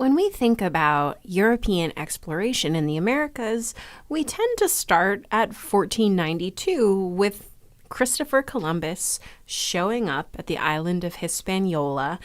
When we think about European exploration in the Americas, we tend to start at 1492 with Christopher Columbus showing up at the island of Hispaniola.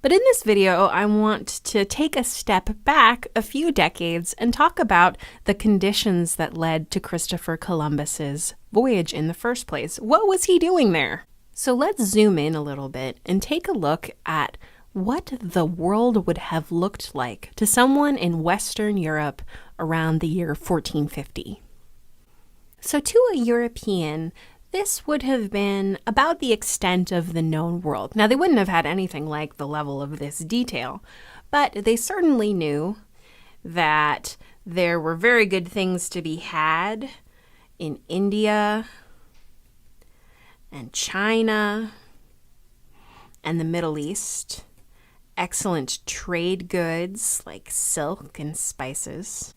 But in this video, I want to take a step back a few decades and talk about the conditions that led to Christopher Columbus's voyage in the first place. What was he doing there? So let's zoom in a little bit and take a look at what the world would have looked like to someone in Western Europe around the year 1450. So to a European, this would have been about the extent of the known world. Now, they wouldn't have had anything like the level of this detail, but they certainly knew that there were very good things to be had in India and China and the Middle East. Excellent trade goods like silk and spices.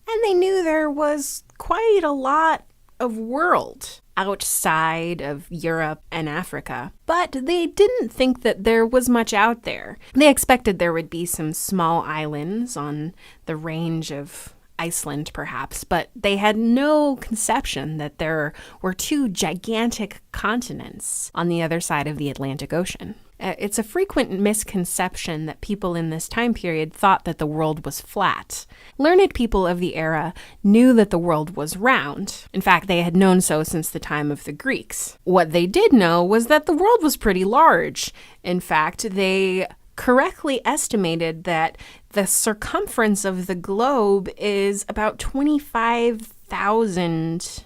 And they knew there was quite a lot of world outside of Europe and Africa. But they didn't think that there was much out there. They expected there would be some small islands on the range of Iceland, perhaps, but they had no conception that there were two gigantic continents on the other side of the Atlantic Ocean. It's a frequent misconception that people in this time period thought that the world was flat. Learned people of the era knew that the world was round. In fact, they had known so since the time of the Greeks. What they did know was that the world was pretty large. In fact, they correctly estimated that the circumference of the globe is about 25,000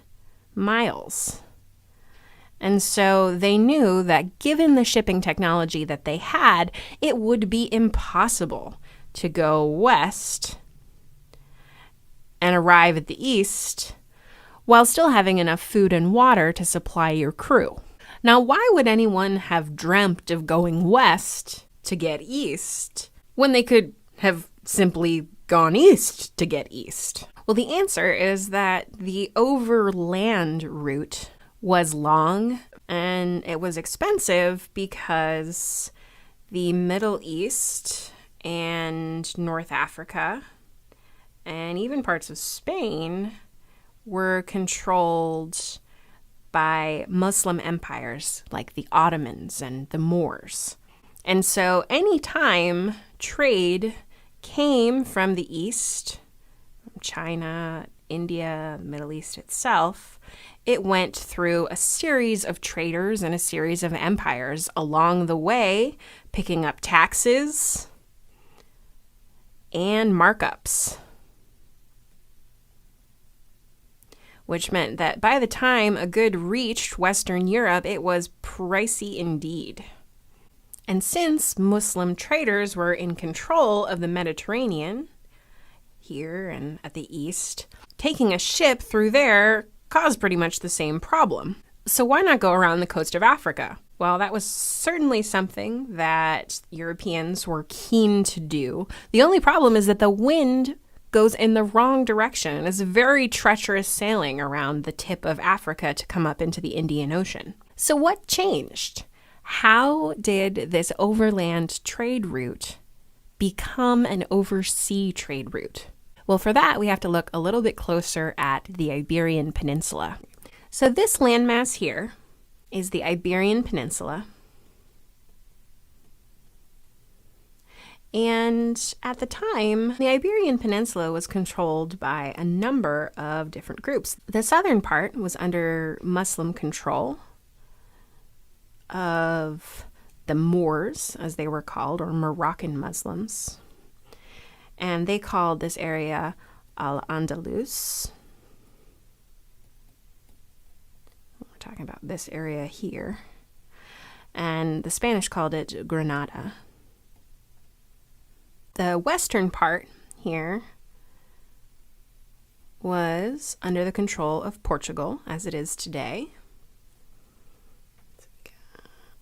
miles. And so they knew that given the shipping technology that they had, it would be impossible to go west and arrive at the east while still having enough food and water to supply your crew. Now, why would anyone have dreamt of going west to get east when they could have simply gone east to get east? Well, the answer is that the overland route was long and it was expensive because the Middle East and North Africa and even parts of Spain were controlled by Muslim empires like the Ottomans and the Moors. And so anytime trade came from the East, from China, India, the Middle East itself, it went through a series of traders and a series of empires along the way, picking up taxes and markups, which meant that by the time a good reached Western Europe, it was pricey indeed. And since Muslim traders were in control of the Mediterranean, here and at the east, taking a ship through there caused pretty much the same problem. So why not go around the coast of Africa? Well, that was certainly something that Europeans were keen to do. The only problem is that the wind goes in the wrong direction. It's very treacherous sailing around the tip of Africa to come up into the Indian Ocean. So what changed? How did this overland trade route become an oversea trade route? Well, for that, we have to look a little bit closer at the Iberian Peninsula. So this landmass here is the Iberian Peninsula. And at the time, the Iberian Peninsula was controlled by a number of different groups. The southern part was under Muslim control of the Moors, as they were called, or Moroccan Muslims. And they called this area Al-Andalus. We're talking about this area here. And the Spanish called it Granada. The western part here was under the control of Portugal, as it is today.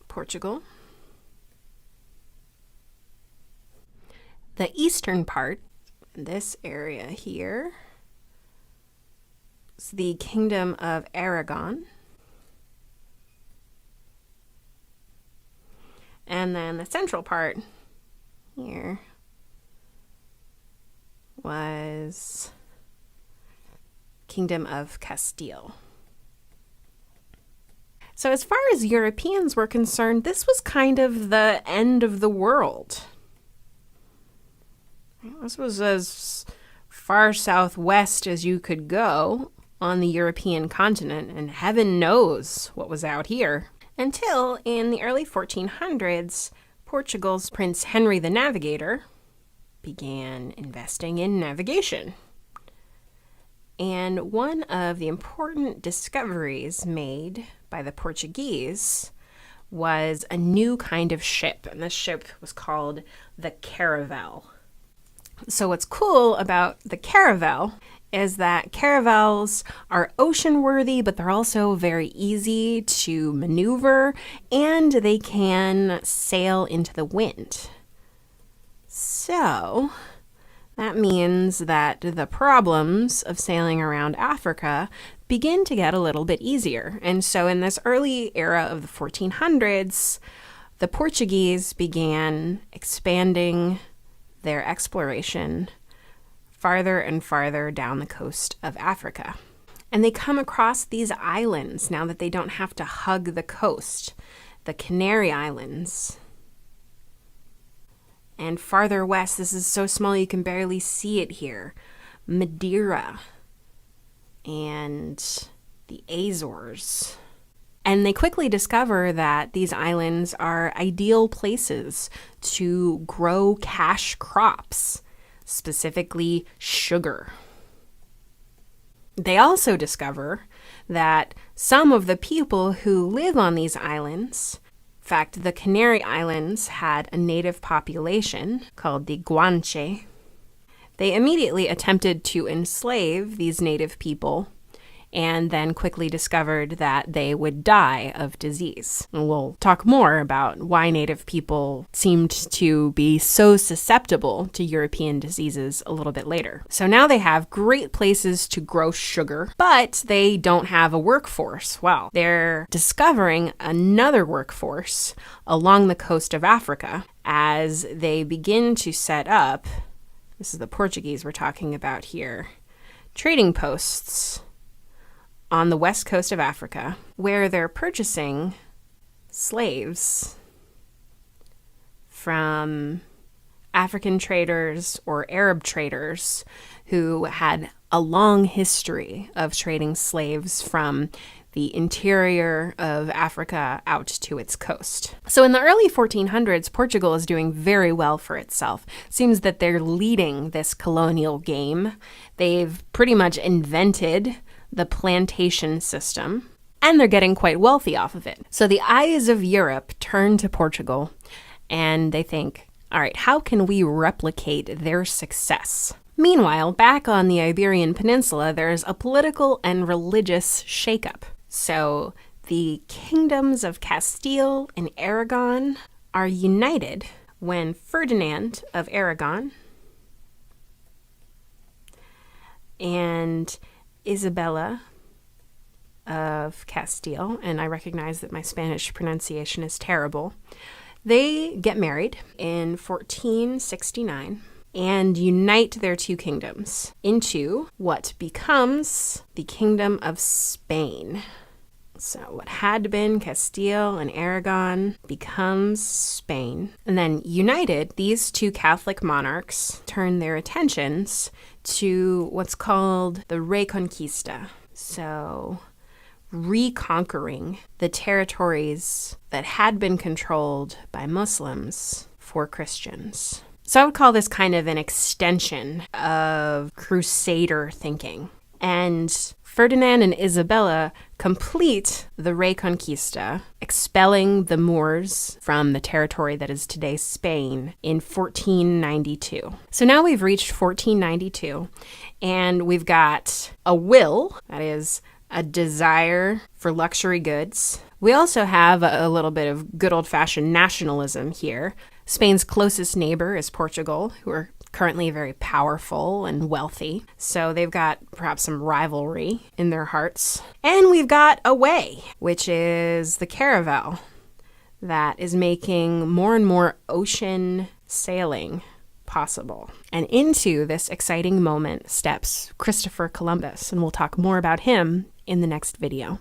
Portugal. The eastern part, this area here, is the Kingdom of Aragon. And then the central part here was Kingdom of Castile. So as far as Europeans were concerned, this was kind of the end of the world. This was as far southwest as you could go on the European continent, and heaven knows what was out here. Until in the early 1400s, Portugal's Prince Henry the Navigator began investing in navigation. And one of the important discoveries made by the Portuguese was a new kind of ship, and this ship was called the caravel. So what's cool about the caravel is that caravels are ocean-worthy, but they're also very easy to maneuver, and they can sail into the wind. So that means that the problems of sailing around Africa begin to get a little bit easier. And so in this early era of the 1400s, the Portuguese began expanding their exploration farther and farther down the coast of Africa. And they come across these islands now that they don't have to hug the coast, the Canary Islands. And farther west, this is so small you can barely see it here, Madeira and the Azores. And they quickly discover that these islands are ideal places to grow cash crops, specifically sugar. They also discover that some of the people who live on these islands, in fact, the Canary Islands had a native population called the Guanche. They immediately attempted to enslave these native people and then quickly discovered that they would die of disease. And we'll talk more about why native people seemed to be so susceptible to European diseases a little bit later. So now they have great places to grow sugar, but they don't have a workforce. Well, they're discovering another workforce along the coast of Africa as they begin to set up, this is the Portuguese we're talking about here, trading posts on the west coast of Africa, where they're purchasing slaves from African traders or Arab traders who had a long history of trading slaves from the interior of Africa out to its coast. So in the early 1400s, Portugal is doing very well for itself. Seems that they're leading this colonial game. They've pretty much invented the plantation system, and they're getting quite wealthy off of it. So the eyes of Europe turn to Portugal, and they think, all right, how can we replicate their success? Meanwhile, back on the Iberian Peninsula, there's a political and religious shakeup. So the kingdoms of Castile and Aragon are united when Ferdinand of Aragon and Isabella of Castile, and I recognize that my Spanish pronunciation is terrible, they get married in 1469 and unite their two kingdoms into what becomes the Kingdom of Spain. So what had been Castile and Aragon becomes Spain. And then united, these two Catholic monarchs turn their attentions to what's called the Reconquista. So reconquering the territories that had been controlled by Muslims for Christians. So I would call this kind of an extension of Crusader thinking. And Ferdinand and Isabella complete the Reconquista, expelling the Moors from the territory that is today Spain in 1492. So now we've reached 1492, and we've got a will, that is, a desire for luxury goods. We also have a little bit of good old-fashioned nationalism here. Spain's closest neighbor is Portugal, who are currently very powerful and wealthy. So they've got perhaps some rivalry in their hearts. And we've got a way, which is the caravel that is making more and more ocean sailing possible. And into this exciting moment steps Christopher Columbus, and we'll talk more about him in the next video.